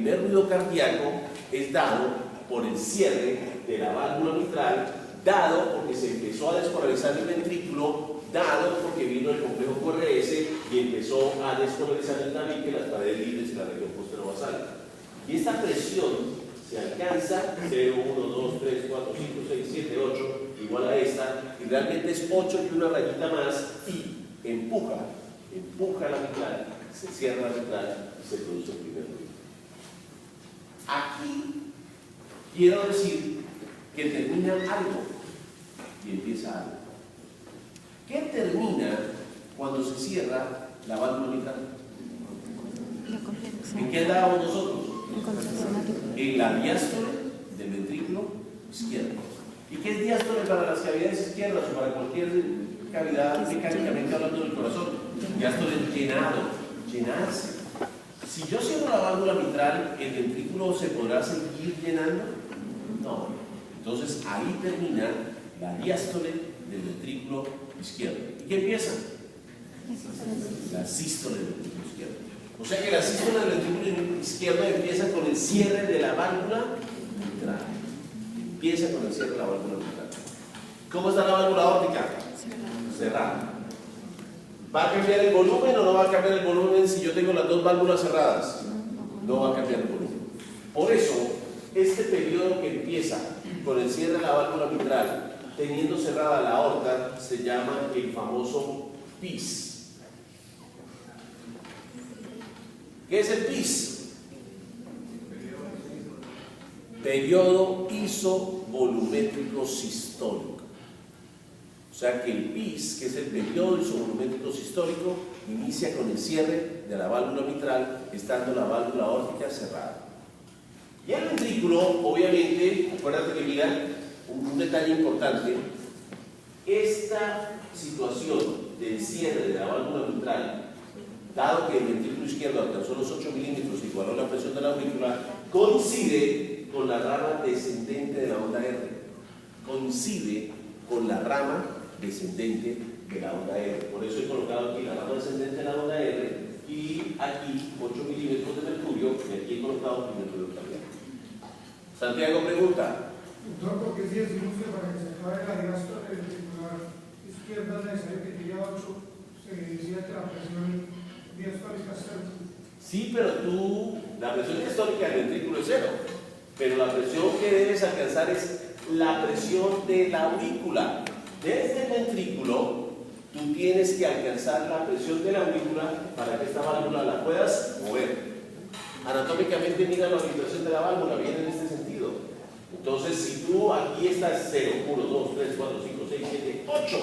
primer ruido cardíaco es dado por el cierre de la válvula mitral, dado porque se empezó a despolarizar el ventrículo, dado porque vino el complejo QRS y empezó a despolarizar el tabique, las paredes libres y la región posterobasal. Y esta presión se alcanza 0, 1, 2, 3, 4, 5, 6, 7, 8, igual a esta, y realmente es 8 y una rayita más, y empuja la mitral, se cierra la mitral y se produce el primer ruido. Aquí quiero decir que termina algo y empieza algo. ¿Qué termina cuando se cierra la válvula mitral? ¿En qué andábamos nosotros? En la diástole del ventrículo izquierdo. ¿Y qué es diástole para las cavidades izquierdas o para cualquier cavidad mecánicamente hablando del corazón? Diástole es llenado, llenarse. Si yo cierro la válvula mitral, ¿el ventrículo se podrá seguir llenando? No. Entonces ahí termina la diástole del ventrículo izquierdo. ¿Y qué empieza? La sístole del ventrículo izquierdo. O sea que la sístole del ventrículo izquierdo empieza con el cierre de la válvula mitral. Empieza con el cierre de la válvula mitral. ¿Cómo está la válvula aórtica? Cerrada. ¿Va a cambiar el volumen o no va a cambiar el volumen si yo tengo las dos válvulas cerradas? No va a cambiar el volumen. Por eso, este periodo que empieza con el cierre de la válvula mitral, teniendo cerrada la aorta, se llama el famoso PIS. ¿Qué es el PIS? Periodo isovolumétrico sistólico. O sea que el PIS, que es el periodo isovolumétrico sistólico, inicia con el cierre de la válvula mitral, estando la válvula aórtica cerrada. Y el ventrículo, obviamente, acuérdate que mira, un detalle importante, esta situación del cierre de la válvula mitral, dado que el ventrículo izquierdo alcanzó los 8 milímetros y igualó la presión de la aurícula, coincide con la rama descendente de la onda R. Coincide con la rama descendente de la onda R. Por eso he colocado aquí la rama descendente de la onda R y aquí 8 milímetros de mercurio y aquí he colocado el mercurio cardíaco. Santiago pregunta. Entonces, ¿por qué si decimos que para que se acabe la diástole ventricular izquierda es necesario que llegue a 8, se decía que la presión diastólica es 0? Sí, pero la presión diastólica del ventrículo es 0, pero la presión que debes alcanzar es la presión de la aurícula. Desde el ventrículo, tú tienes que alcanzar la presión de la aurícula para que esta válvula la puedas mover. Anatómicamente, mira la orientación de la válvula, viene en este sentido. Entonces, si tú aquí estás 0, 1, 2, 3, 4, 5, 6, 7, 8,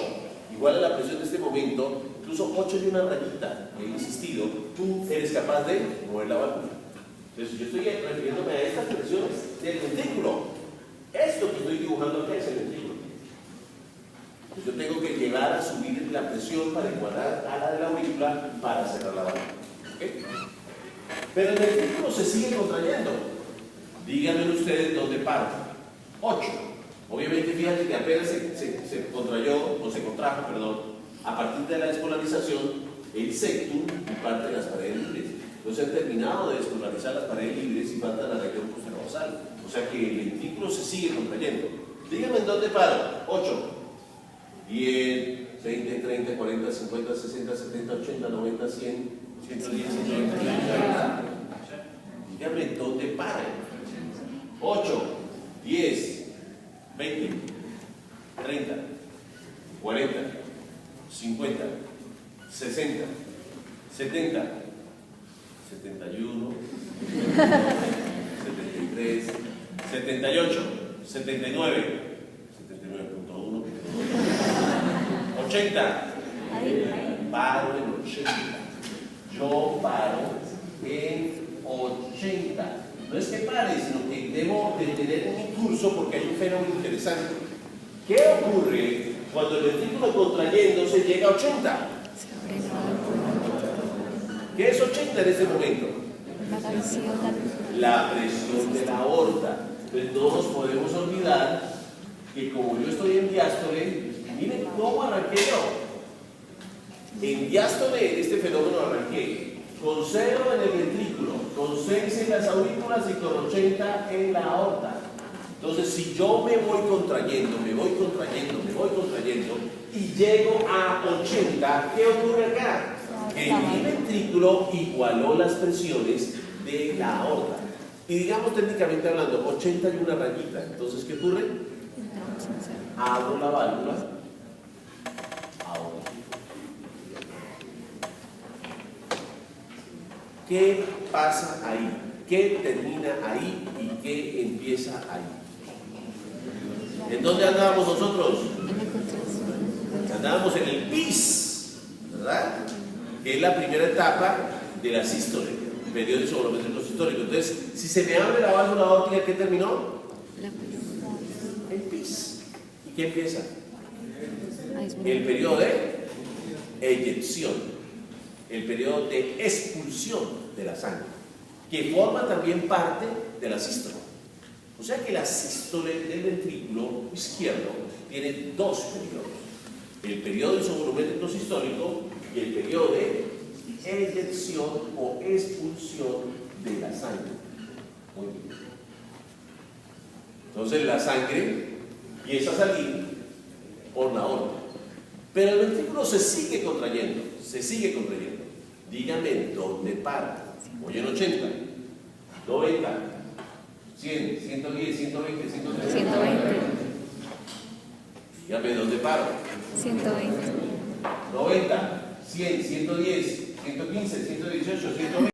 igual a la presión de este momento, incluso 8 y una rayita, he insistido, tú eres capaz de mover la válvula. Entonces, yo estoy refiriéndome a estas presiones del ventrículo. Esto que estoy dibujando acá es el ventrículo. Pues yo tengo que llegar a subir la presión para igualar a la de la aurícula para cerrar la válvula. ¿Okay? Pero el ventrículo se sigue contrayendo. Díganme ustedes dónde para. 8. Obviamente, fíjate que apenas se contrayó, o se contrajo, perdón, a partir de la despolarización, el septum y parte de las paredes libres. No se han terminado de despolarizar las paredes libres y falta la región posterobasal. O sea que el ventrículo se sigue contrayendo. Díganme en dónde paro. 8, 10, 20, 30, 40, 50, 60, 70, 80, 90, 100, 110, 120, 130. Díganme en dónde paro. 8, 10, 20, 30, 40, 50, 60, 70, 71, 73, 78, 79, 79.1, 80. Paro en 80. Yo paro en 80. No es que pare, sino que debo detener mi curso porque hay un fenómeno interesante. ¿Qué ocurre cuando el ventrículo contrayéndose llega a 80? ¿Qué es 80 en este momento? La presión de la aorta. Entonces no nos podemos olvidar que como yo estoy en diástole, miren cómo arranqué yo. En diástole, este fenómeno arranqué con 0 en el ventrículo, con 6 en las aurículas y con 80 en la aorta. Entonces, si yo me voy contrayendo y llego a 80, ¿qué ocurre acá? Que mi ventrículo igualó las presiones de la aorta. Y digamos técnicamente hablando, 80 y una rayita. Entonces, ¿qué ocurre? Abro la válvula. Ahora. ¿Qué pasa ahí? ¿Qué termina ahí y qué empieza ahí? ¿En dónde andábamos nosotros? Andábamos en el PIS, ¿verdad? Que es la primera etapa de la sístole, periodo isovolumétrico sistólico. Entonces, si se me abre la válvula aórtica, ¿qué terminó? El PIS. ¿Y qué empieza? El periodo de eyección, el periodo de expulsión de la sangre, que forma también parte de la sístole. O sea que la sístole del ventrículo izquierdo tiene dos periodos: el periodo isovolumétrico sistólico y el periodo de eyección o expulsión de la sangre. Muy bien. Entonces la sangre empieza a salir por la aorta, pero el ventrículo se sigue contrayendo. Dígame dónde para. Voy en 80, 90, 100, 110, 120, 130. 120. Dígame dónde paro. 120. 90, 100, 110, 115, 118, 120.